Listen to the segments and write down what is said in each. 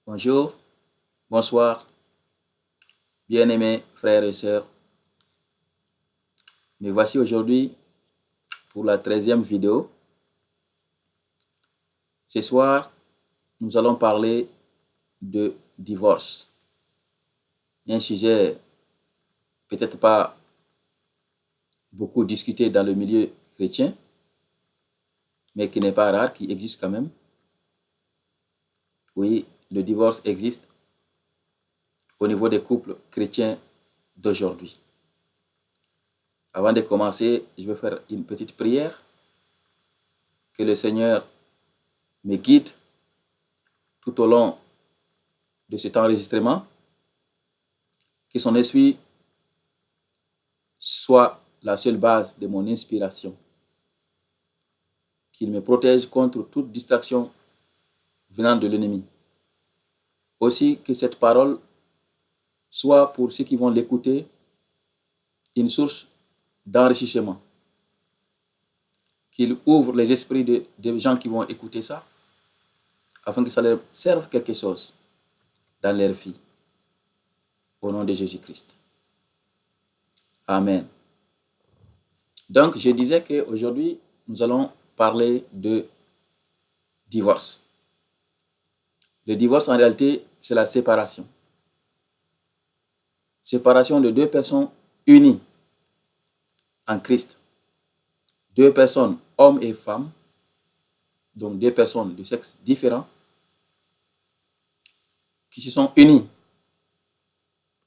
Bonjour, bonsoir, bien-aimés frères et sœurs. Me voici aujourd'hui pour la 13e vidéo. Ce soir, nous allons parler de divorce. Un sujet peut-être pas beaucoup discuté dans le milieu chrétien, mais qui n'est pas rare, qui existe quand même. Oui, le divorce existe au niveau des couples chrétiens d'aujourd'hui. Avant de commencer, je vais faire une petite prière. Que le Seigneur me guide tout au long de cet enregistrement. Que son esprit soit la seule base de mon inspiration. Qu'il me protège contre toute distraction venant de l'ennemi. Aussi que cette parole soit pour ceux qui vont l'écouter une source d'enrichissement. Qu'il ouvre les esprits des gens qui vont écouter ça afin que ça leur serve quelque chose dans leur vie. Au nom de Jésus-Christ. Amen. Donc, je disais qu'aujourd'hui, nous allons parler de divorce. Le divorce, en réalité, c'est la séparation. Séparation de deux personnes unies en Christ. Deux personnes, hommes et femmes, donc deux personnes de sexe différents, qui se sont unies,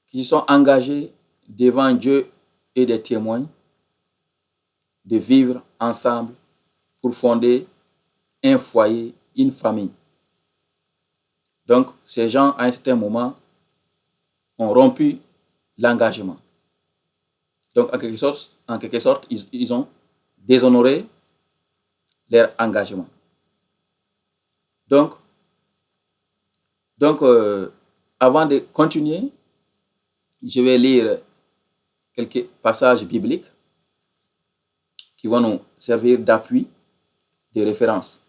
qui se sont engagées devant Dieu et des témoins de vivre ensemble pour fonder un foyer, une famille. Donc, ces gens, à un certain moment, ont rompu l'engagement. Donc, en quelque sorte ils ont déshonoré leur engagement. Donc avant de continuer, je vais lire quelques passages bibliques qui vont nous servir d'appui, de référence.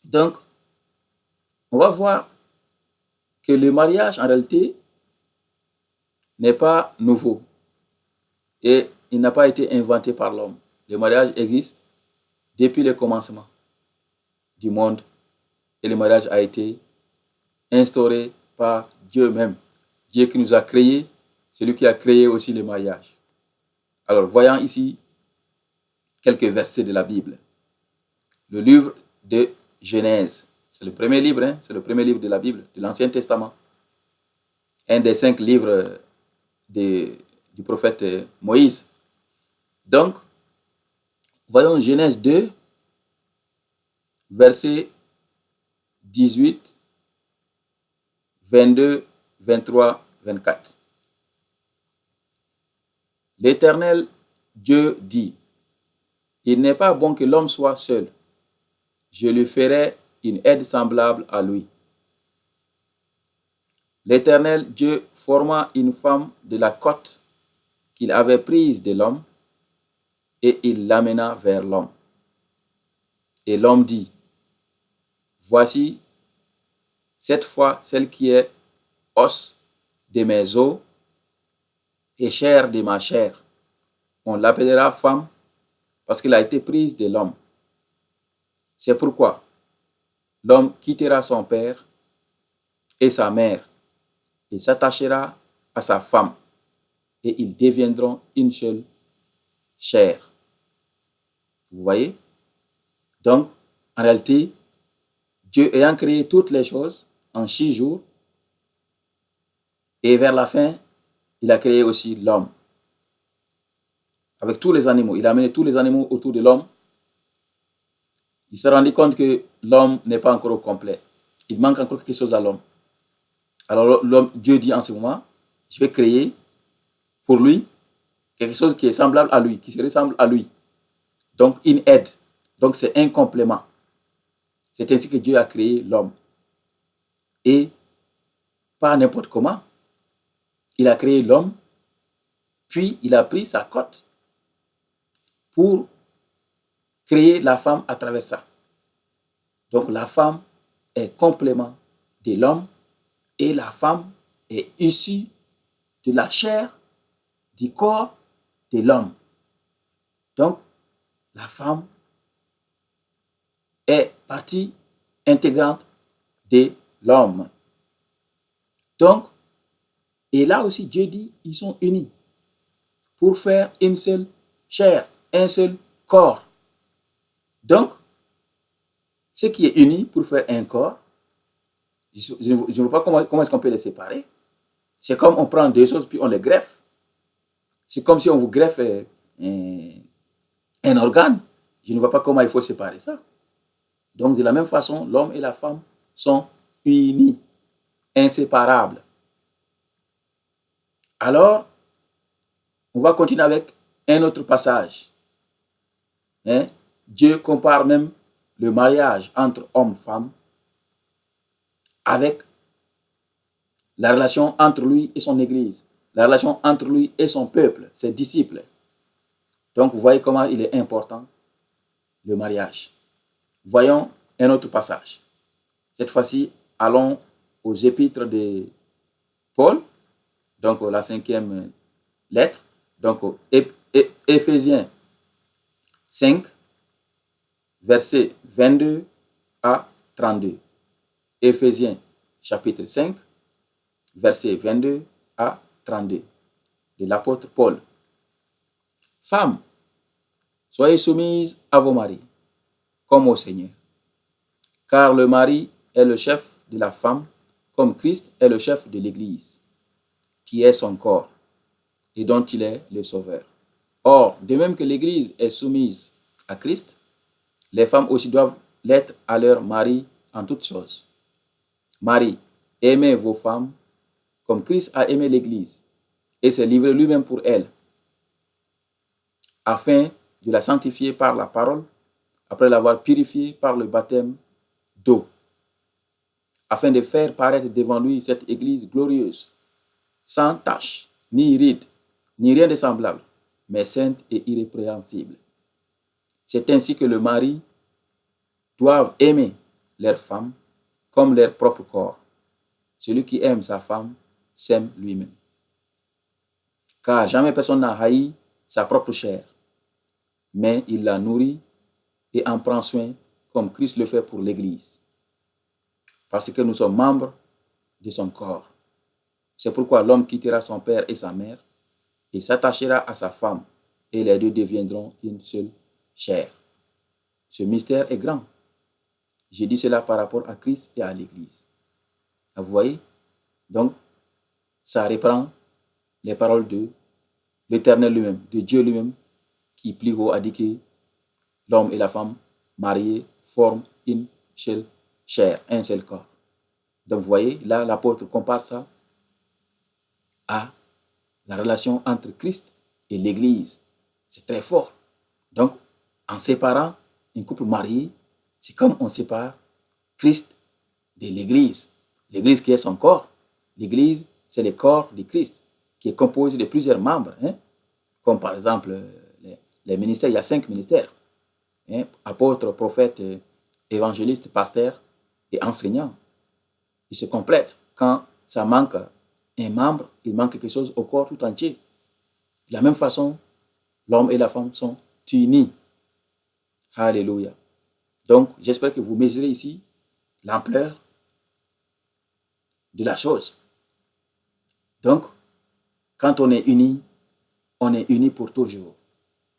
Donc, on va voir que le mariage, en réalité, n'est pas nouveau et il n'a pas été inventé par l'homme. Le mariage existe depuis le commencement du monde et le mariage a été instauré par Dieu même. Dieu qui nous a créés, c'est lui qui a créé aussi le mariage. Alors, voyons ici quelques versets de la Bible. Le livre de Genèse, c'est le premier livre, c'est le premier livre de la Bible, de l'Ancien Testament. Un des 5 livres du prophète Moïse. Donc, voyons Genèse 2, versets 18, 22, 23, 24. L'Éternel Dieu dit, il n'est pas bon que l'homme soit seul. Je lui ferai une aide semblable à lui. L'Éternel Dieu forma une femme de la côte qu'il avait prise de l'homme et il l'amena vers l'homme. Et l'homme dit, voici cette fois celle qui est os de mes os et chair de ma chair. On l'appellera femme parce qu'elle a été prise de l'homme. C'est pourquoi l'homme quittera son père et sa mère et s'attachera à sa femme et ils deviendront une seule chair. Vous voyez? Donc, en réalité, Dieu ayant créé toutes les choses en 6 jours, et vers la fin, il a créé aussi l'homme. Avec tous les animaux. Il a amené tous les animaux autour de l'homme. Il s'est rendu compte que l'homme n'est pas encore au complet. Il manque encore quelque chose à l'homme. Alors Dieu dit en ce moment, je vais créer pour lui quelque chose qui est semblable à lui, qui se ressemble à lui. Donc, une aide. Donc, c'est un complément. C'est ainsi que Dieu a créé l'homme. Et pas n'importe comment. Il a créé l'homme, puis il a pris sa côte pour créer la femme à travers ça. Donc, la femme est complément de l'homme et la femme est issue de la chair, du corps de l'homme. Donc, la femme est partie intégrante de l'homme. Donc, et là aussi, Dieu dit, ils sont unis pour faire une seule chair, un seul corps. Donc, ce qui est uni pour faire un corps, je ne vois pas comment est-ce qu'on peut les séparer. C'est comme on prend deux choses puis on les greffe. C'est comme si on vous greffe un organe. Je ne vois pas comment il faut séparer ça. Donc, de la même façon, l'homme et la femme sont unis, inséparables. Alors, on va continuer avec un autre passage. Dieu compare même le mariage entre homme et femme avec la relation entre lui et son Église, la relation entre lui et son peuple, ses disciples. Donc, vous voyez comment il est important, le mariage. Voyons un autre passage. Cette fois-ci, allons aux épîtres de Paul, donc la 5e lettre, donc Éphésiens 5, versets 22 à 32. Éphésiens chapitre 5, versets 22 à 32, de l'apôtre Paul. Femmes, soyez soumises à vos maris, comme au Seigneur. Car le mari est le chef de la femme, comme Christ est le chef de l'Église, qui est son corps, et dont il est le sauveur. Or, de même que l'Église est soumise à Christ, les femmes aussi doivent l'être à leur mari en toutes choses. Marie, aimez vos femmes, comme Christ a aimé l'Église, et s'est livré lui-même pour elle, afin de la sanctifier par la parole, après l'avoir purifiée par le baptême d'eau, afin de faire paraître devant lui cette Église glorieuse, sans tache, ni ride, ni rien de semblable, mais sainte et irrépréhensible. C'est ainsi que le mari doivent aimer leur femme comme leur propre corps. Celui qui aime sa femme s'aime lui-même. Car jamais personne n'a haï sa propre chair, mais il la nourrit et en prend soin comme Christ le fait pour l'Église, parce que nous sommes membres de son corps. C'est pourquoi l'homme quittera son père et sa mère et s'attachera à sa femme, et les deux deviendront une seule chair. Ce mystère est grand. J'ai dit cela par rapport à Christ et à l'Église. Vous voyez? Donc, ça reprend les paroles de l'Éternel lui-même, de Dieu lui-même, qui plus haut a dit que l'homme et la femme mariés forment une seule chair, un seul corps. Donc, vous voyez, là, l'apôtre compare ça à la relation entre Christ et l'Église. C'est très fort. Donc, en séparant un couple marié, c'est comme on sépare Christ de l'Église. L'Église qui est son corps. L'Église, c'est le corps de Christ, qui est composé de plusieurs membres. Comme par exemple, les ministères, il y a 5 ministères. Apôtres, prophètes, évangélistes, pasteurs et enseignants. Ils se complètent. Quand ça manque un membre, il manque quelque chose au corps tout entier. De la même façon, l'homme et la femme sont unis. Alléluia. Donc, j'espère que vous mesurez ici l'ampleur de la chose. Donc, quand on est unis pour toujours.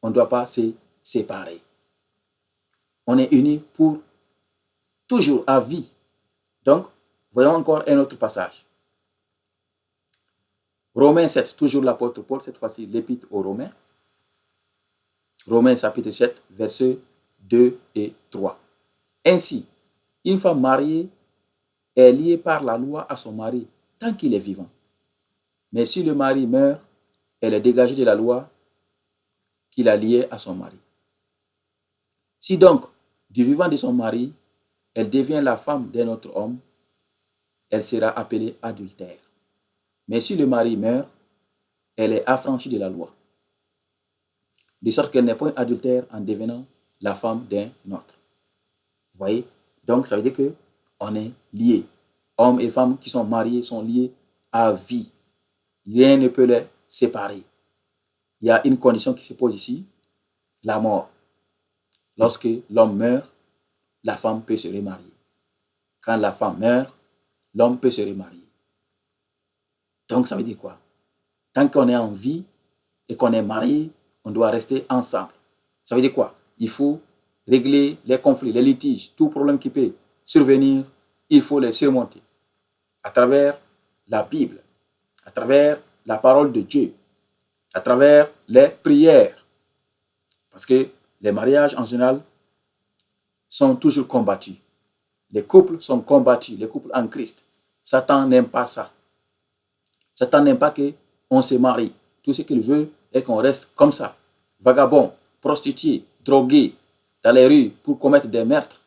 On ne doit pas se séparer. On est unis pour toujours, à vie. Donc, voyons encore un autre passage. Romains 7, toujours l'apôtre Paul, cette fois-ci l'épître aux Romains. Romains chapitre 7, versets 2 et 3. Ainsi, une femme mariée est liée par la loi à son mari tant qu'il est vivant. Mais si le mari meurt, elle est dégagée de la loi qu'il a liée à son mari. Si donc, du vivant de son mari, elle devient la femme d'un autre homme, elle sera appelée adultère. Mais si le mari meurt, elle est affranchie de la loi, de sorte qu'elle n'est point adultère en devenant la femme d'un autre. Vous voyez? Donc, ça veut dire qu'on est liés. Hommes et femmes qui sont mariés sont liés à vie. Rien ne peut les séparer. Il y a une condition qui se pose ici, la mort. Lorsque l'homme meurt, la femme peut se remarier. Quand la femme meurt, l'homme peut se remarier. Donc ça veut dire quoi? Tant qu'on est en vie et qu'on est marié, on doit rester ensemble. Ça veut dire quoi? Il faut régler les conflits, les litiges, tout problème qui peut survenir, il faut les surmonter à travers la Bible, à travers la parole de Dieu, à travers les prières. Parce que les mariages en général sont toujours combattus. Les couples sont combattus, les couples en Christ. Satan n'aime pas ça. Satan n'aime pas qu'on se marie. Tout ce qu'il veut est qu'on reste comme ça, vagabond, prostitué, drogué, dans les rues pour commettre des meurtres.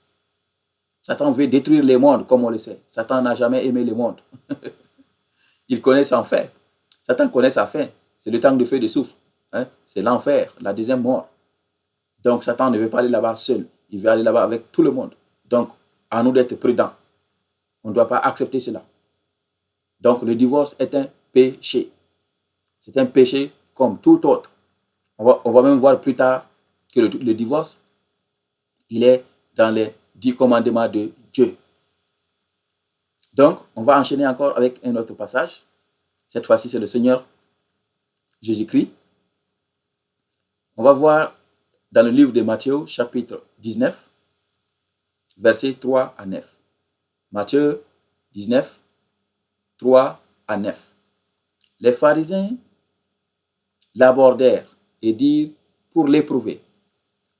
Satan veut détruire le monde, comme on le sait. Satan n'a jamais aimé le monde. Il connaît son fin. Satan connaît sa fin. C'est le temps de feu de soufre. Hein? C'est l'enfer, la deuxième mort. Donc Satan ne veut pas aller là-bas seul. Il veut aller là-bas avec tout le monde. Donc, à nous d'être prudents. On ne doit pas accepter cela. Donc, le divorce est un péché. C'est un péché comme tout autre. On va même voir plus tard que le divorce, il est dans les 10 commandements de Dieu. Donc, on va enchaîner encore avec un autre passage. Cette fois-ci, c'est le Seigneur Jésus-Christ. On va voir dans le livre de Matthieu, chapitre 19, versets 3 à 9. Matthieu 19, 3 à 9. Les pharisiens l'abordèrent et dirent pour l'éprouver: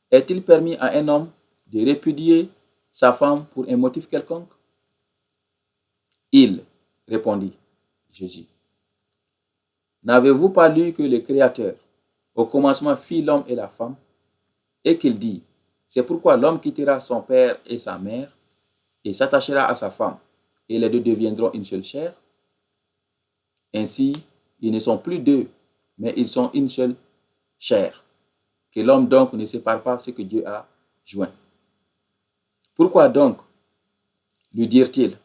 est-il permis à un homme de répudier sa femme pour un motif quelconque? Il répondit, Jésus: n'avez-vous pas lu que le Créateur, au commencement, fit l'homme et la femme, et qu'il dit: c'est pourquoi l'homme quittera son père et sa mère, et s'attachera à sa femme, et les deux deviendront une seule chair. Ainsi, ils ne sont plus deux, mais ils sont une seule chair. Que l'homme donc ne sépare pas ce que Dieu a joint. Pourquoi donc, lui dirent-ils,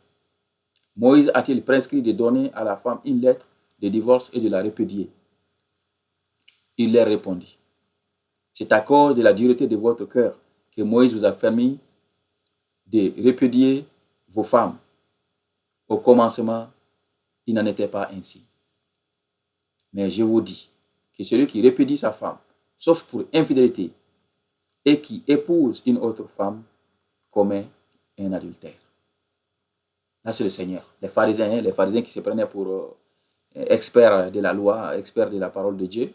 Moïse a-t-il prescrit de donner à la femme une lettre de divorce et de la répudier? Il leur répondit: c'est à cause de la dureté de votre cœur que Moïse vous a permis de répudier vos femmes. Au commencement, il n'en était pas ainsi. Mais je vous dis que celui qui répudie sa femme, sauf pour infidélité, et qui épouse une autre femme, commet un adultère. Là, c'est le Seigneur. Les pharisiens qui se prenaient pour experts de la loi, experts de la parole de Dieu.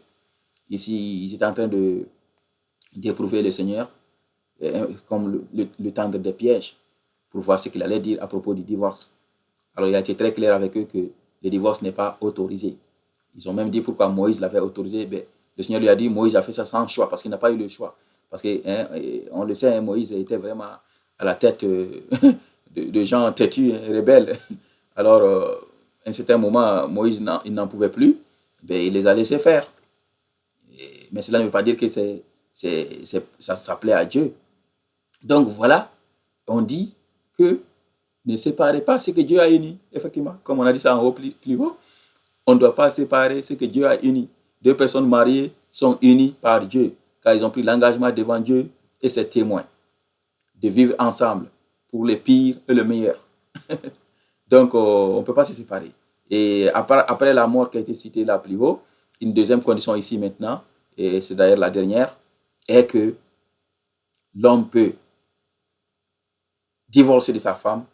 Ici, ils étaient en train d'éprouver le Seigneur, comme le tendre des pièges, pour voir ce qu'il allait dire à propos du divorce. Alors, il a été très clair avec eux que le divorce n'est pas autorisé. Ils ont même dit pourquoi Moïse l'avait autorisé. Ben, le Seigneur lui a dit, Moïse a fait ça sans choix, parce qu'il n'a pas eu le choix. Parce qu'on le sait, Moïse était vraiment à la tête de gens têtus, rebelles. Alors, à un certain moment, Moïse il n'en pouvait plus. Ben, il les a laissés faire. Mais cela ne veut pas dire que ça plaît à Dieu. Donc voilà, on dit que ne séparez pas ce que Dieu a uni. Effectivement, comme on a dit ça en haut plus haut, on ne doit pas séparer ce que Dieu a uni. Deux personnes mariées sont unies par Dieu, car ils ont pris l'engagement devant Dieu et ses témoins de vivre ensemble pour le pire et le meilleur. Donc, on ne peut pas se séparer. Et après la mort qui a été citée là plus haut, une deuxième condition ici maintenant, et c'est d'ailleurs la dernière, est que l'homme peut divorcer de sa femme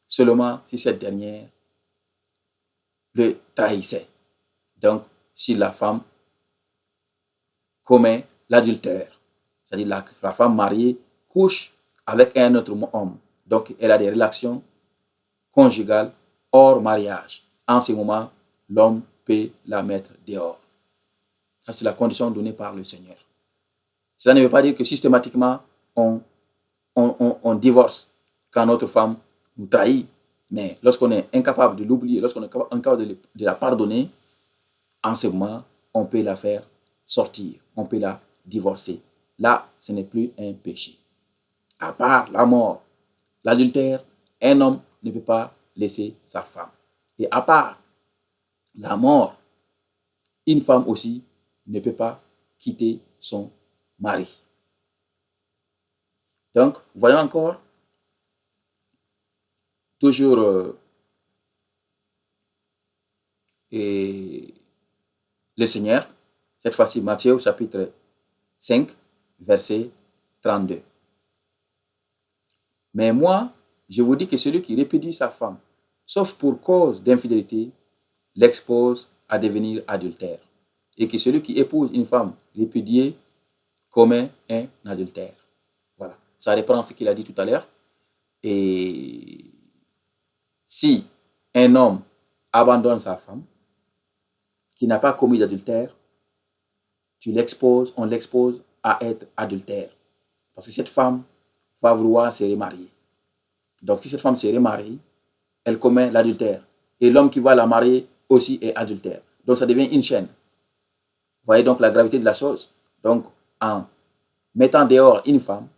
seulement si cette dernière le trahissait. Donc, si la femme commet l'adultère, c'est-à-dire la femme mariée couche avec un autre homme, donc elle a des relations conjugales hors mariage. En ce moment, l'homme peut la mettre dehors. Ça, c'est la condition donnée par le Seigneur. Cela ne veut pas dire que systématiquement, on divorce quand notre femme nous trahit. Mais lorsqu'on est incapable de l'oublier, lorsqu'on est incapable de la pardonner, en ce moment, on peut la faire sortir, on peut la divorcer. Là, ce n'est plus un péché. À part la mort, l'adultère, un homme ne peut pas laisser sa femme. Et à part la mort, une femme aussi ne peut pas quitter son mari. Donc, voyons encore, toujours et le Seigneur, cette fois-ci Matthieu chapitre 5, verset 32. Mais moi, je vous dis que celui qui répudie sa femme, sauf pour cause d'infidélité, l'expose à devenir adultère. Et que celui qui épouse une femme répudiée commet un adultère. Voilà, ça reprend ce qu'il a dit tout à l'heure. Et si un homme abandonne sa femme, qui n'a pas commis d'adultère, on l'expose à être adultère. Parce que cette femme va vouloir se remarier. Donc si cette femme se remarie, elle commet l'adultère. Et l'homme qui va la marier aussi est adultère. Donc ça devient une chaîne. Vous voyez donc la gravité de la chose. Donc en mettant dehors une femme,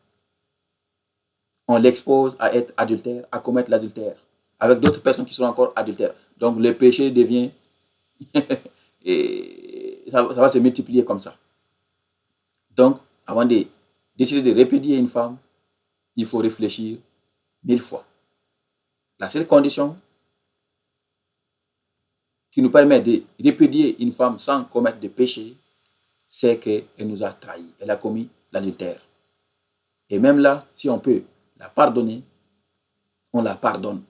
on l'expose à être adultère, à commettre l'adultère, avec d'autres personnes qui sont encore adultères. Donc le péché devient... et ça va se multiplier comme ça. Donc, avant de décider de répudier une femme, il faut réfléchir 1000 fois. La seule condition qui nous permet de répudier une femme sans commettre de péché, c'est qu'elle nous a trahis. Elle a commis l'adultère. Et même là, si on peut la pardonner, on la pardonne.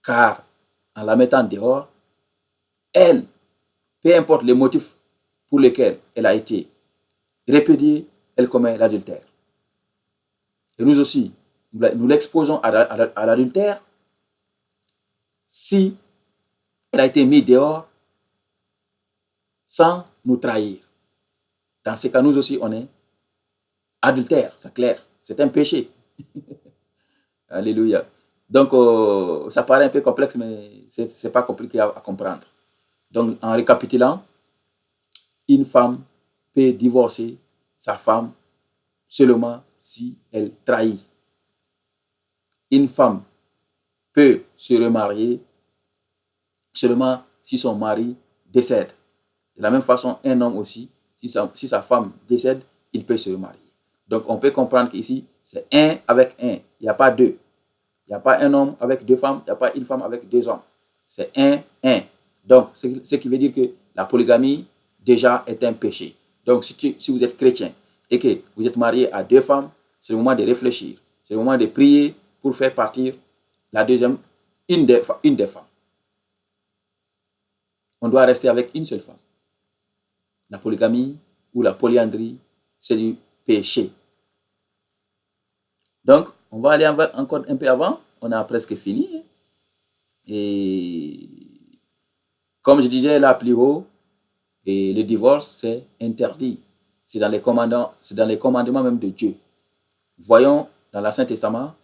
Car en la mettant dehors, elle, peu importe les motifs pour lesquels elle a été répudiée, elle commet l'adultère. Et nous aussi, nous l'exposons à l'adultère si elle a été mise dehors sans nous trahir. Dans ce cas, nous aussi, on est adultère, c'est clair. C'est un péché. Alléluia. Donc, ça paraît un peu complexe, mais ce n'est pas compliqué à comprendre. Donc, en récapitulant, une femme peut divorcer sa femme seulement si elle trahit. Une femme peut se remarier seulement si son mari décède. De la même façon, un homme aussi, si sa femme décède, il peut se remarier. Donc, on peut comprendre qu'ici, c'est un avec un. Il n'y a pas deux. Il n'y a pas un homme avec deux femmes. Il n'y a pas une femme avec deux hommes. C'est un. Donc, ce qui veut dire que la polygamie, déjà, est un péché. Donc, si vous êtes chrétien et que vous êtes marié à deux femmes, c'est le moment de réfléchir. C'est le moment de prier pour faire partir la deuxième, une des femmes. On doit rester avec une seule femme. La polygamie ou la polyandrie, c'est du péché. Donc, on va aller encore un peu avant. On a presque fini. Et comme je disais là plus haut, et le divorce, c'est interdit. C'est dans les commandements même de Dieu. Voyons dans l'Ancien Testament,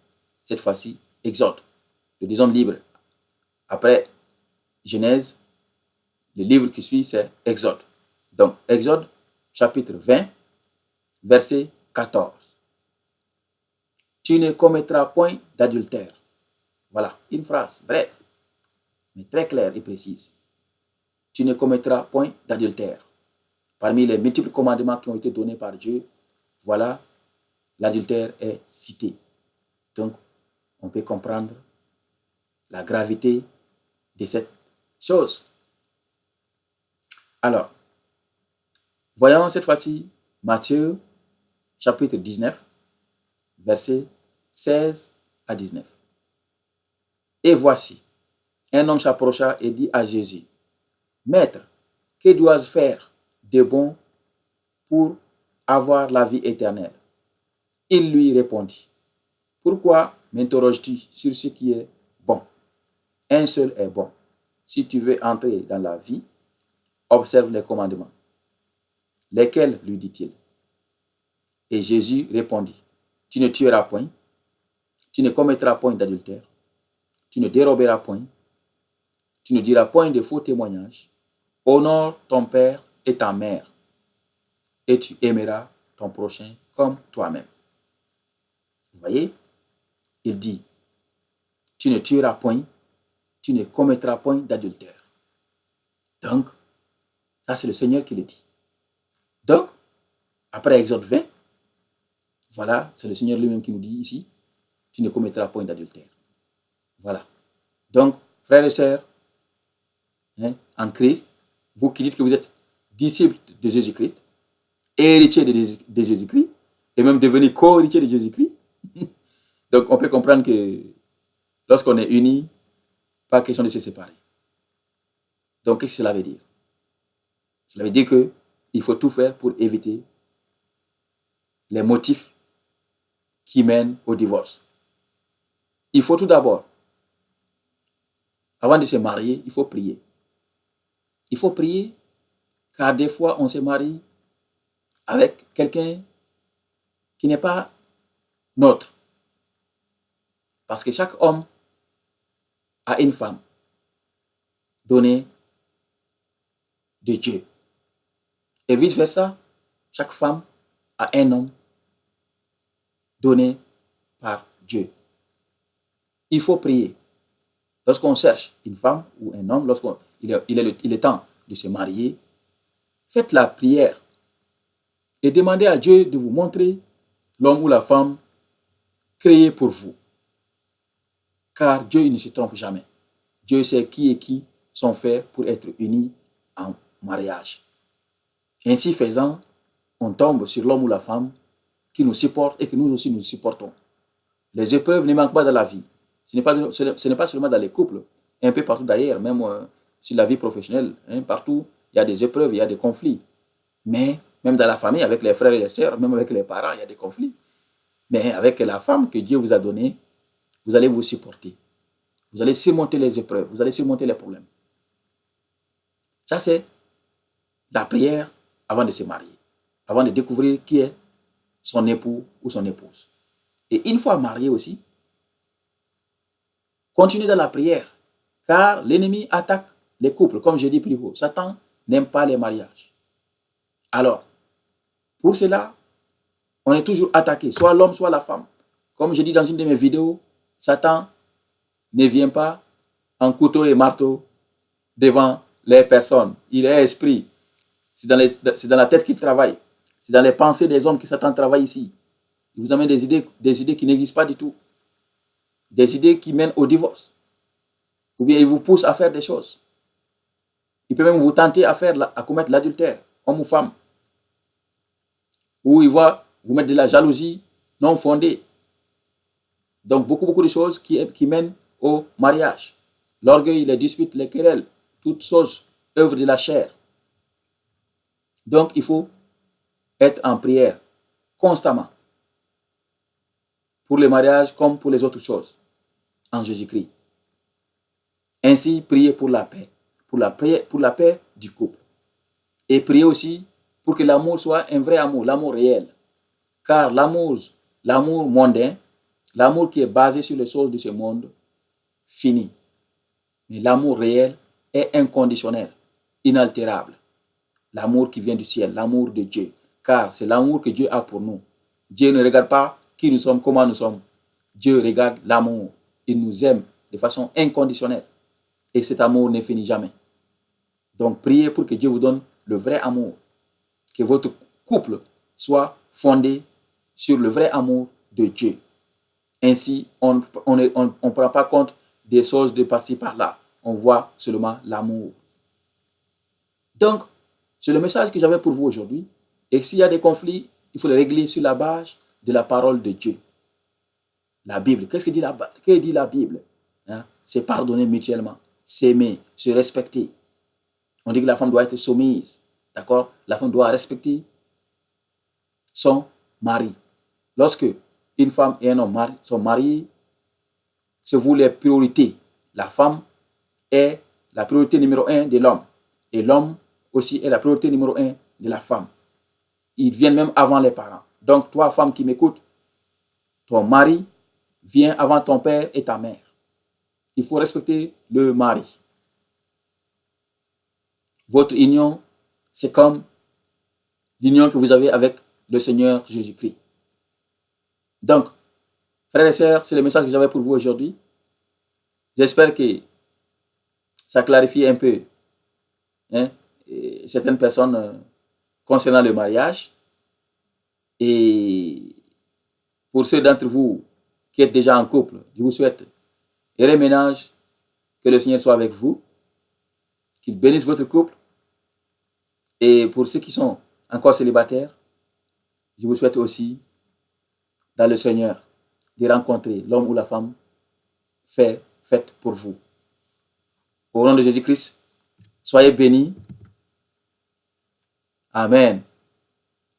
cette fois-ci, Exode, le des hommes libres. Après Genèse, le livre qui suit, c'est Exode. Donc, Exode, chapitre 20, verset 14. Tu ne commettras point d'adultère. Voilà, une phrase brève, mais très claire et précise. Tu ne commettras point d'adultère. Parmi les multiples commandements qui ont été donnés par Dieu, voilà, l'adultère est cité. Donc, on peut comprendre la gravité de cette chose. Alors, voyons cette fois-ci Matthieu, chapitre 19, versets 16 à 19. Et voici, un homme s'approcha et dit à Jésus, Maître, que dois-je faire de bon pour avoir la vie éternelle? Il lui répondit, pourquoi m'interroges-tu sur ce qui est bon? Un seul est bon. Si tu veux entrer dans la vie, observe les commandements. Lesquels, lui dit-il? Et Jésus répondit, tu ne tueras point, tu ne commettras point d'adultère, tu ne déroberas point, tu ne diras point de faux témoignages, honore ton père et ta mère, et tu aimeras ton prochain comme toi-même. Vous voyez, il dit, tu ne tueras point, tu ne commettras point d'adultère. Donc, ça c'est le Seigneur qui le dit. Donc, après Exode 20, voilà, c'est le Seigneur lui-même qui nous dit ici, tu ne commettras point d'adultère. Voilà. Donc, frères et sœurs, hein, en Christ, vous qui dites que vous êtes disciples de Jésus-Christ, héritiers de Jésus-Christ, et même devenir co-héritiers de Jésus-Christ, donc on peut comprendre que lorsqu'on est unis, pas question de se séparer. Donc, qu'est-ce que cela veut dire? Cela veut dire qu'il faut tout faire pour éviter les motifs qui mènent au divorce. Il faut tout d'abord, avant de se marier, il faut prier. Il faut prier, car des fois, on se marie avec quelqu'un qui n'est pas nôtre. Parce que chaque homme a une femme donnée de Dieu. Et vice-versa, chaque femme a un homme donné par Dieu. Il faut prier. Lorsqu'on cherche une femme ou un homme, lorsqu'il est temps de se marier, faites la prière et demandez à Dieu de vous montrer l'homme ou la femme créé pour vous. Car Dieu il ne se trompe jamais. Dieu sait qui et qui sont faits pour être unis en mariage. Ainsi faisant, on tombe sur l'homme ou la femme qui nous supporte et que nous aussi nous supportons. Les épreuves ne manquent pas dans la vie. Ce n'est pas seulement dans les couples, un peu partout d'ailleurs, même sur la vie professionnelle, hein, partout, il y a des épreuves, il y a des conflits. Mais même dans la famille, avec les frères et les sœurs, même avec les parents, il y a des conflits. Mais avec la femme que Dieu vous a donnée, vous allez vous supporter. Vous allez surmonter les épreuves, vous allez surmonter les problèmes. Ça, c'est la prière avant de se marier, avant de découvrir qui est son époux ou son épouse. Et une fois marié aussi, continuez dans la prière, car l'ennemi attaque les couples, comme j'ai dit plus haut. Satan n'aime pas les mariages. Alors, pour cela, on est toujours attaqué, soit l'homme, soit la femme. Comme je dis dans une de mes vidéos, Satan ne vient pas en couteau et marteau devant les personnes. Il est esprit. C'est dans la tête qu'il travaille. C'est dans les pensées des hommes que Satan travaille ici. Il vous amène des idées qui n'existent pas du tout. Des idées qui mènent au divorce. Ou bien il vous pousse à faire des choses. Il peut même vous tenter à commettre l'adultère, homme ou femme. Ou il va vous mettre de la jalousie non fondée. Donc beaucoup de choses qui mènent au mariage. L'orgueil, les disputes, les querelles, toutes choses, œuvres de la chair. Donc il faut être en prière constamment. Pour le mariage comme pour les autres choses. En Jésus-Christ. Ainsi, priez pour la paix. Pour la paix du couple. Et priez aussi pour que l'amour soit un vrai amour, l'amour réel. Car l'amour mondain, l'amour qui est basé sur les choses de ce monde, finit. Mais l'amour réel est inconditionnel, inaltérable. L'amour qui vient du ciel, l'amour de Dieu. Car c'est l'amour que Dieu a pour nous. Dieu ne regarde pas qui nous sommes, comment nous sommes. Dieu regarde l'amour. Il nous aime de façon inconditionnelle. Et cet amour ne finit jamais. Donc priez pour que Dieu vous donne le vrai amour. Que votre couple soit fondé sur le vrai amour de Dieu. Ainsi, on ne prend pas compte des choses de par-ci par-là. On voit seulement l'amour. Donc, c'est le message que j'avais pour vous aujourd'hui. Et s'il y a des conflits, il faut les régler sur la base de la parole de Dieu. La Bible, qu'est-ce que dit la Bible? Hein? C'est pardonner mutuellement, s'aimer, se respecter. On dit que la femme doit être soumise. D'accord? La femme doit respecter son mari. Lorsque une femme et un homme sont mariés, c'est vous les priorités. La femme est la priorité numéro 1 de l'homme. Et l'homme aussi est la priorité numéro 1 de la femme. Ils viennent même avant les parents. Donc, toi, femme qui m'écoute, ton mari vient avant ton père et ta mère. Il faut respecter le mari. Votre union, c'est comme l'union que vous avez avec le Seigneur Jésus-Christ. Donc, frères et sœurs, c'est le message que j'avais pour vous aujourd'hui. J'espère que ça clarifie un peu hein, certaines personnes concernant le mariage. Et pour ceux d'entre vous qui êtes déjà en couple, je vous souhaite heureux ménage, que le Seigneur soit avec vous, qu'il bénisse votre couple. Et pour ceux qui sont encore célibataires, je vous souhaite aussi, dans le Seigneur, de rencontrer l'homme ou la femme faite pour vous. Au nom de Jésus-Christ, soyez bénis. Amen.